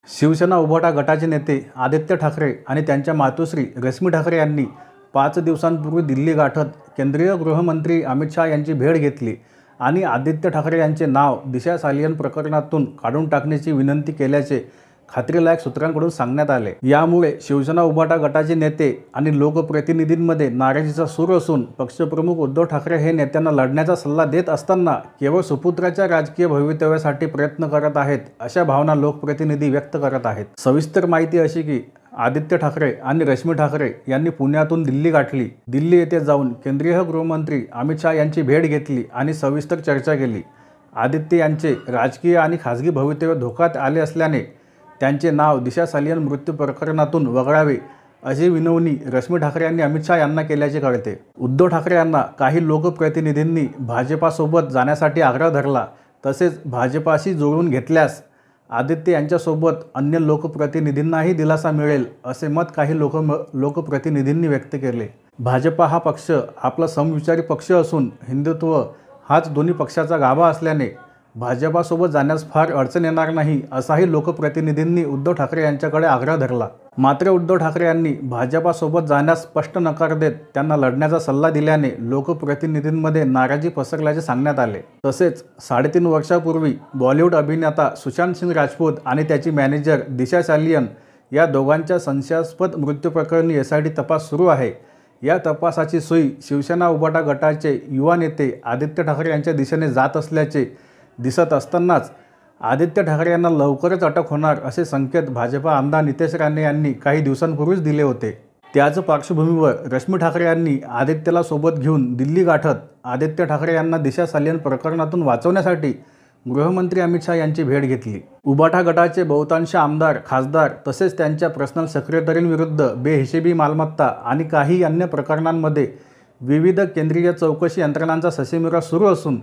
शिवसेना उभाटा गटाचे नेते आदित्य ठाकरे आणि त्यांच्या मातोश्री रश्मी ठाकरे यांनी 5 दिवसांपूर्वी दिल्ली गाठत केंद्रीय गृहमंत्री अमित शहा यांची भेट घेतली आणि आदित्य ठाकरे यांचे नाव दिशा सालियन प्रकरणातून काढून टाकण्याची विनंती केल्याचे खात्रीलायक सूत्रांकडून सांगण्यात आले। यामुळे शिवसेना उभाटा गटाचे नेते आणि लोकप्रतिनिधींमध्ये नाराजीचा सूर असून पक्षप्रमुख उद्धव ठाकरे हे नेत्यांना लढण्याचा सल्ला देत असताना केवळ सुपुत्राच्या राजकीय भवितव्यासाठी प्रयत्न करत आहेत अशा भावना लोकप्रतिनिधी व्यक्त करत आहेत। सविस्तर माहिती अशी की आदित्य ठाकरे आणि रश्मी ठाकरे यांनी पुण्यातून दिल्ली गाठली। दिल्ली येथे जाऊन केंद्रीय गृहमंत्री अमित शहा यांची भेट घेतली आणि सविस्तर चर्चा केली। आदित्य यांचे राजकीय आणि खासगी भवितव्य धोक्यात आले असल्याने त्यांचे नाव दिशा सालियन मृत्यू प्रकरणातून वगळावे अशी विनवणी रश्मी ठाकरे यांनी अमित शहा यांना केल्याचे कळते। उद्धव ठाकरे यांना काही लोकप्रतिनिधींनी भाजपासोबत जाण्यासाठी आग्रह धरला, तसेच भाजपाशी जोडून घेतल्यास आदित्य यांच्यासोबत अन्य लोकप्रतिनिधींनाही दिलासा मिळेल असे मत काही लोकप्रतिनिधींनी व्यक्त केले। भाजपा हा पक्ष आपला समविचारी पक्ष असून हिंदुत्व हाच दोन्ही पक्षाचा गाभा असल्याने भाजपासोबत जाण्यास फार अडचण येणार नाही असाही लोकप्रतिनिधींनी उद्धव ठाकरे यांच्याकडे आग्रह धरला। मात्र उद्धव ठाकरे यांनी भाजपासोबत जाण्यास स्पष्ट नकार देत त्यांना लढण्याचा सल्ला दिल्याने लोकप्रतिनिधींमध्ये नाराजी पसरल्याचे सांगण्यात आले। तसेच 3.5 वर्षापूर्वी बॉलिवूड अभिनेता सुशांत सिंह राजपूत आणि त्याची मॅनेजर दिशा सालियन या दोघांच्या संशयास्पद मृत्यू प्रकरणी SIT तपास सुरू आहे। या तपासाची सुई शिवसेना उभाटा गटाचे युवा नेते आदित्य ठाकरे यांच्या दिशेने जात असल्याचे दिसत असतानाच आदित्य ठाकरे यांना लवकरच अटक होणार असे संकेत भाजपा आमदार नितेश राणे यांनी काही दिवसांपूर्वीच दिले होते। त्याच पार्श्वभूमीवर रश्मी ठाकरे यांनी आदित्यला सोबत घेऊन दिल्ली गाठत आदित्य ठाकरे यांना दिशा सालियन प्रकरणातून वाचवण्यासाठी गृहमंत्री अमित शहा यांची भेट घेतली। उभाटा गटाचे बहुतांश आमदार, खासदार तसेच त्यांच्या पर्सनल सेक्रेटरींविरुद्ध बेहिशेबी मालमत्ता आणि काही अन्य प्रकरणांमध्ये विविध केंद्रीय चौकशी यंत्रणांचा ससेमिरा सुरू असून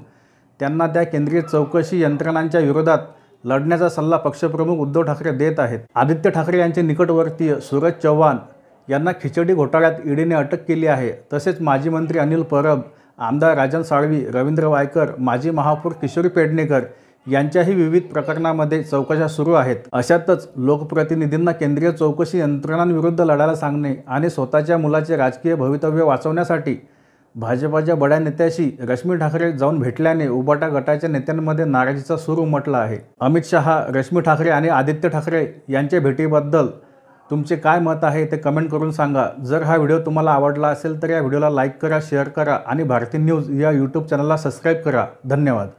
त्यांना त्या केंद्रीय चौकशी यंत्रणांच्या विरोधात लढण्याचा सल्ला पक्षप्रमुख उद्धव ठाकरे देत आहेत। आदित्य ठाकरे यांचे निकटवर्तीय सूरज चव्हाण यांना खिचडी घोटाळ्यात ईडीने अटक केली आहे। तसेच माजी मंत्री अनिल परब, आमदार राजन साळवी, रवींद्र वायकर, माजी महापौर किशोरी पेडणेकर यांच्याही विविध प्रकरणामध्ये चौकशा सुरू आहेत। अशातच लोकप्रतिनिधींना केंद्रीय चौकशी यंत्रणांविरुद्ध लढायला सांगणे आणि स्वतःच्या मुलाचे राजकीय भवितव्य वाचवण्यासाठी भाजपाच्या बड्या नेत्याशी रश्मी ठाकरे जाऊन भेटल्याने उभाटा गटाच्या नेत्यांमध्ये नाराजीचा सूर उमटला आहे। अमित शहा, रश्मी ठाकरे आणि आदित्य ठाकरे यांच्या भेटीबद्दल तुमचे काय मत आहे ते कमेंट करून सांगा। जर हा व्हिडिओ तुम्हाला आवडला असेल तर या व्हिडिओला लाईक करा, शेअर करा आणि भारती न्यूज या YouTube चॅनलला सबस्क्राईब करा। धन्यवाद।